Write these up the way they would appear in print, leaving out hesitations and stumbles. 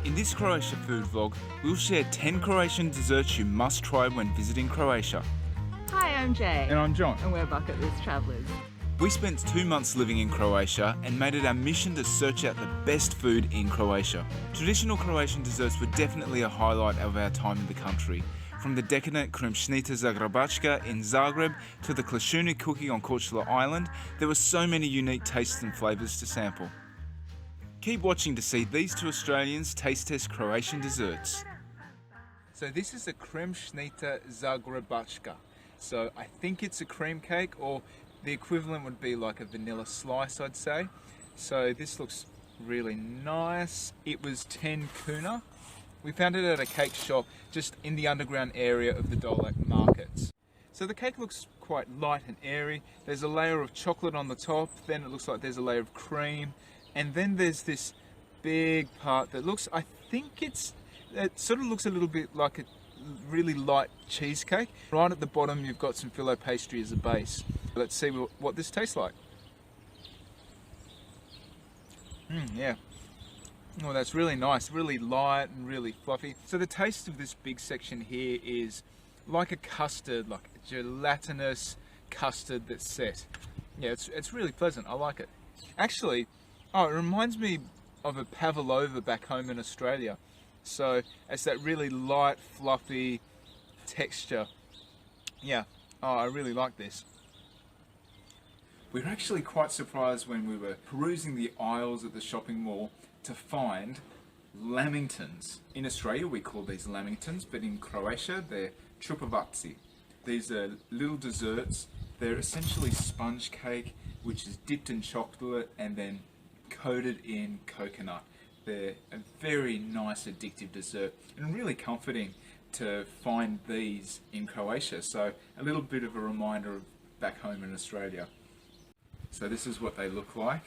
In this Croatia food vlog, we'll share 10 Croatian desserts you must try when visiting Croatia. Hi, I'm Jay. And I'm John. And we're Bucket List Travellers. We spent 2 months living in Croatia and made it our mission to search out the best food in Croatia. Traditional Croatian desserts were definitely a highlight of our time in the country. From the decadent kremšnita zagrebačka in Zagreb to the Klašuni cookie on Korčula Island, there were so many unique tastes and flavours to sample. Keep watching to see these two Australians taste test Croatian desserts. So this is a kremšnita zagrebačka. So I think it's a cream cake, or the equivalent would be like a vanilla slice, I'd say. So this looks really nice. It was 10 kuna. We found it at a cake shop just in the underground area of the Dolac markets. So the cake looks quite light and airy. There's a layer of chocolate on the top, then it looks like there's a layer of cream, and then there's this big part that looks, I think it sort of looks a little bit like a really light cheesecake. Right at the bottom you've got some filo pastry as a base. Let's see what this tastes like. Yeah. Oh, that's really nice, really light and really fluffy. So the taste of this big section here is like a custard, like a gelatinous custard that's set. Yeah, it's really pleasant, I like it. Actually, it reminds me of a pavlova back home in Australia. So it's that really light, fluffy texture. Yeah, I really like this. We were actually quite surprised when we were perusing the aisles at the shopping mall to find lamingtons. In Australia we call these lamingtons, but in Croatia they're čupavice. These are little desserts. They're essentially sponge cake which is dipped in chocolate and then coated in coconut. They're a very nice addictive dessert and really comforting to find these in Croatia. So a little bit of a reminder of back home in Australia. So this is what they look like.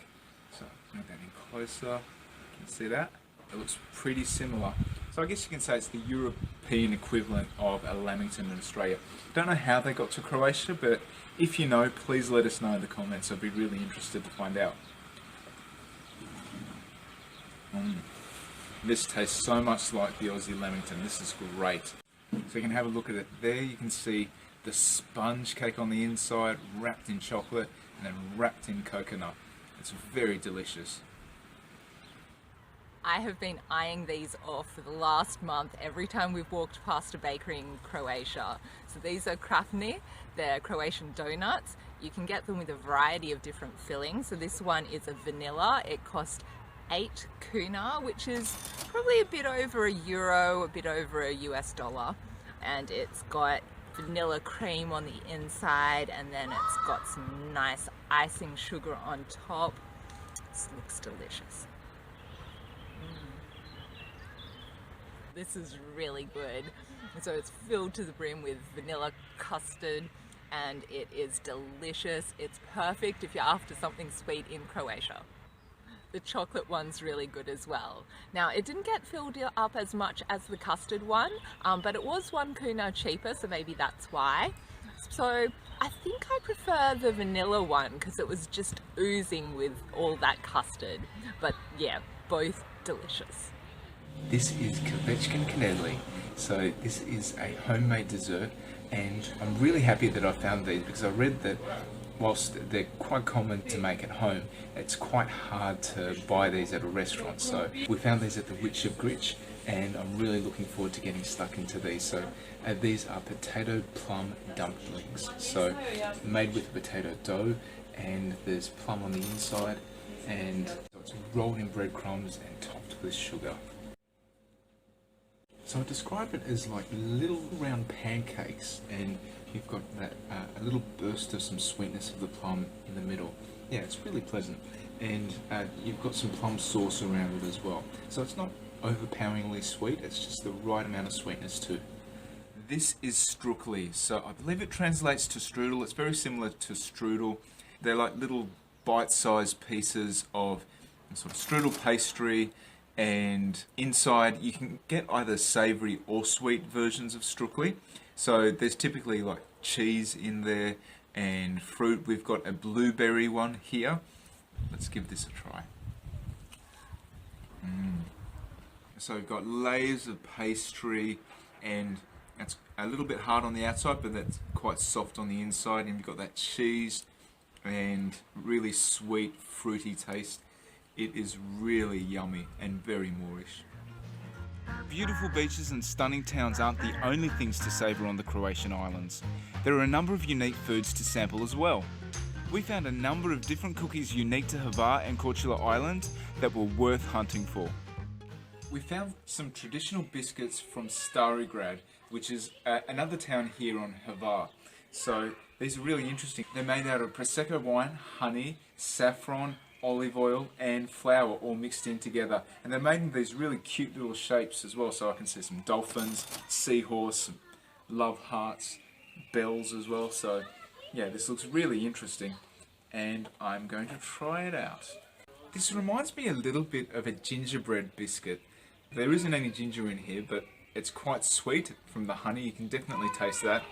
So bring that in closer. You can see that? It looks pretty similar. So I guess you can say it's the European equivalent of a lamington in Australia. Don't know how they got to Croatia, but if you know, please let us know in the comments. I'd be really interested to find out. This tastes so much like the Aussie lamington. This is great. So you can have a look at it. There you can see the sponge cake on the inside, wrapped in chocolate and then wrapped in coconut. It's very delicious. I have been eyeing these off for the last month every time we've walked past a bakery in Croatia. So these are krafni, they're Croatian donuts. You can get them with a variety of different fillings. So this one is a vanilla. It cost 8 kuna, which is probably a bit over €1, a bit over $1. And it's got vanilla cream on the inside, and then it's got some nice icing sugar on top. This looks delicious. This is really good. So it's filled to the brim with vanilla custard and it is delicious. It's perfect if you're after something sweet in Croatia. The chocolate one's really good as well. Now, it didn't get filled up as much as the custard one, but it was 1 kuna cheaper, so maybe that's why. So I think I prefer the vanilla one because it was just oozing with all that custard. But yeah, both delicious. This is Kavečkin Knedli. So this is a homemade dessert, and I'm really happy that I found these because I read that whilst they're quite common to make at home, it's quite hard to buy these at a restaurant. So we found these at the Witch of Grich, and I'm really looking forward to getting stuck into these. So these are potato plum dumplings. So made with potato dough, and there's plum on the inside, and it's rolled in breadcrumbs and topped with sugar. So I describe it as like little round pancakes, and you've got that a little burst of some sweetness of the plum in the middle. Yeah, it's really pleasant, and you've got some plum sauce around it as well. So it's not overpoweringly sweet, it's just the right amount of sweetness too. This is strukli, so I believe it translates to strudel. It's very similar to strudel. They're like little bite-sized pieces of sort of strudel pastry, and inside you can get either savoury or sweet versions of strukli. So there's typically like cheese in there and fruit. We've got a blueberry one here. Let's give this a try. So we've got layers of pastry, and it's a little bit hard on the outside, but that's quite soft on the inside. And you've got that cheese and really sweet, fruity taste. It is really yummy and very Moorish. Beautiful beaches and stunning towns aren't the only things to savour on the Croatian islands. There are a number of unique foods to sample as well. We found a number of different cookies unique to Hvar and Korčula Island that were worth hunting for. We found some traditional biscuits from Stari Grad, which is another town here on Hvar. So these are really interesting. They're made out of Prosecco wine, honey, saffron, olive oil and flour all mixed in together, and they're made in these really cute little shapes as well. So I can see some dolphins, seahorse, love hearts, bells as well. So yeah, this looks really interesting and I'm going to try it out. This reminds me a little bit of a gingerbread biscuit. There isn't any ginger in here, but it's quite sweet from the honey. You can definitely taste that,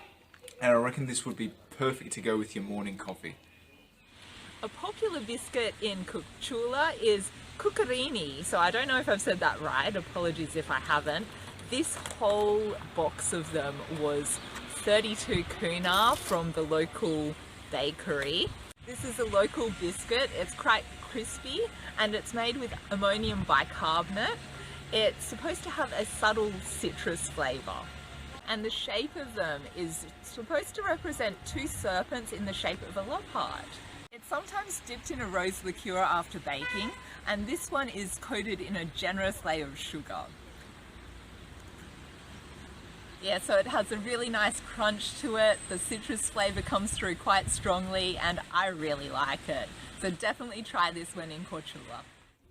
and I reckon this would be perfect to go with your morning coffee. A popular biscuit in Korčula is kukarini, so I don't know if I've said that right, apologies if I haven't. This whole box of them was 32 kuna from the local bakery. This is a local biscuit, it's quite crispy and it's made with ammonium bicarbonate. It's supposed to have a subtle citrus flavour. And the shape of them is supposed to represent two serpents in the shape of a leopard. It's sometimes dipped in a rose liqueur after baking, and this one is coated in a generous layer of sugar. Yeah, so it has a really nice crunch to it, the citrus flavour comes through quite strongly, and I really like it. So definitely try this one in Korčula.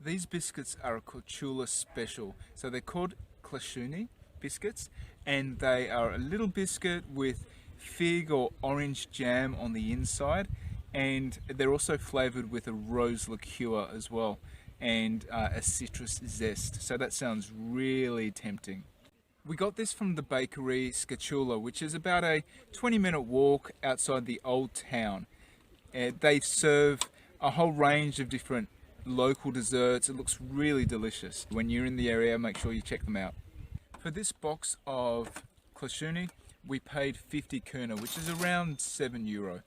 These biscuits are a Korčula special, so they're called Klashuni biscuits, and they are a little biscuit with fig or orange jam on the inside, and they're also flavoured with a rose liqueur as well, and a citrus zest. So that sounds really tempting. We got this from the bakery Skachula, which is about a 20-minute walk outside the old town. They serve a whole range of different local desserts. It looks really delicious. When you're in the area, make sure you check them out. For this box of Klashuni, we paid 50 kuna, which is around €7.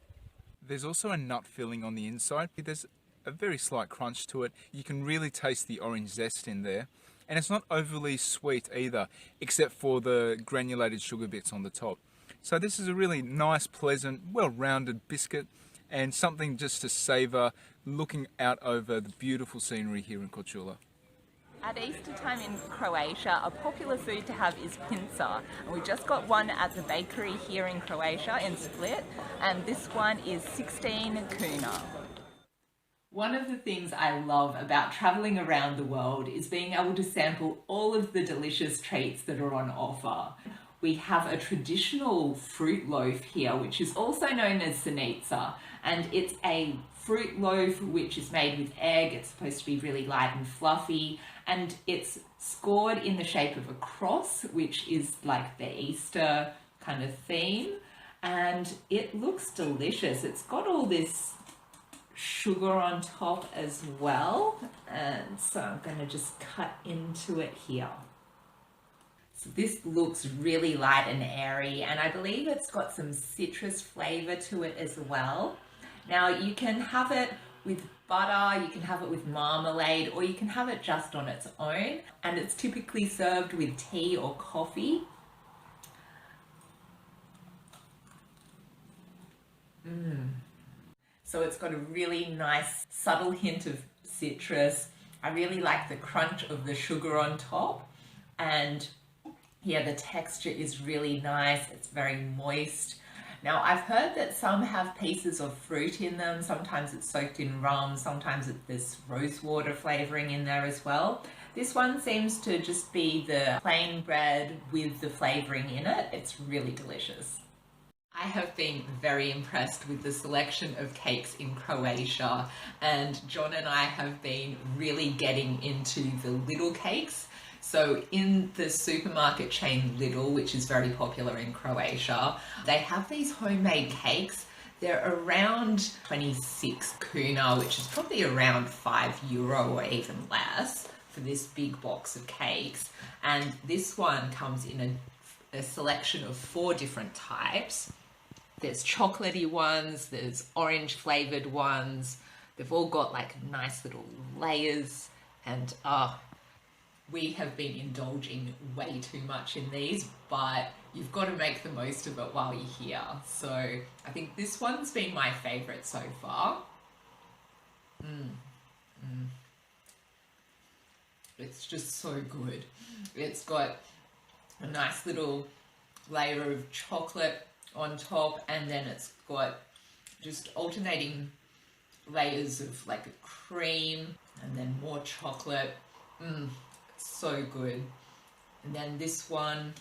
There's also a nut filling on the inside. There's a very slight crunch to it. You can really taste the orange zest in there. And it's not overly sweet either, except for the granulated sugar bits on the top. So this is a really nice, pleasant, well-rounded biscuit, and something just to savour looking out over the beautiful scenery here in Korčula. At Easter time in Croatia, a popular food to have is pincer. And we just got one at the bakery here in Croatia, in Split, and this one is 16 kuna. One of the things I love about travelling around the world is being able to sample all of the delicious treats that are on offer. We have a traditional fruit loaf here, which is also known as Senica, and it's a fruit loaf which is made with egg. It's supposed to be really light and fluffy, and it's scored in the shape of a cross, which is like the Easter kind of theme, and it looks delicious. It's got all this sugar on top as well, and so I'm going to just cut into it here. So this looks really light and airy, and I believe it's got some citrus flavour to it as well. Now you can have it with butter, you can have it with marmalade, or you can have it just on its own, and it's typically served with tea or coffee. So it's got a really nice subtle hint of citrus. I really like the crunch of the sugar on top, and yeah, the texture is really nice. It's very moist. Now I've heard that some have pieces of fruit in them. Sometimes it's soaked in rum, sometimes there's rosewater flavouring in there as well. This one seems to just be the plain bread with the flavouring in it. It's really delicious. I have been very impressed with the selection of cakes in Croatia, and John and I have been really getting into the Lidl cakes. So in the supermarket chain Lidl, which is very popular in Croatia, they have these homemade cakes. They're around 26 kuna, which is probably around €5 or even less for this big box of cakes. And this one comes in a selection of 4 different types. There's chocolatey ones, there's orange flavored ones. They've all got like nice little layers, and we have been indulging way too much in these, but you've got to make the most of it while you're here. So I think this one's been my favorite so far. It's just so good. It's got a nice little layer of chocolate on top, and then it's got just alternating layers of like a cream and then more chocolate. So good. And then this one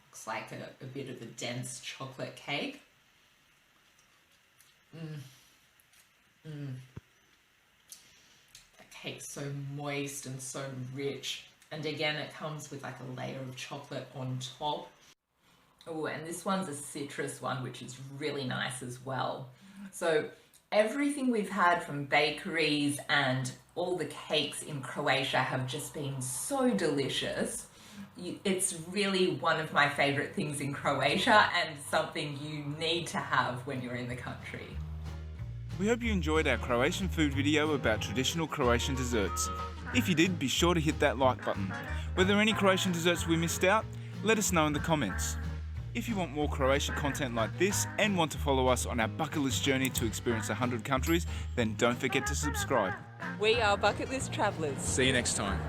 looks like a bit of a dense chocolate cake. The cake's so moist and so rich, and again it comes with like a layer of chocolate on top. Oh, and this one's a citrus one, which is really nice as well. So everything we've had from bakeries and all the cakes in Croatia have just been so delicious. It's really one of my favorite things in Croatia, and something you need to have when you're in the country. We hope you enjoyed our Croatian food video about traditional Croatian desserts. If you did, be sure to hit that like button. Were there any Croatian desserts we missed out? Let us know in the comments. If you want more Croatia content like this and want to follow us on our bucket list journey to experience 100 countries, then don't forget to subscribe. We are Bucket List Travellers. See you next time.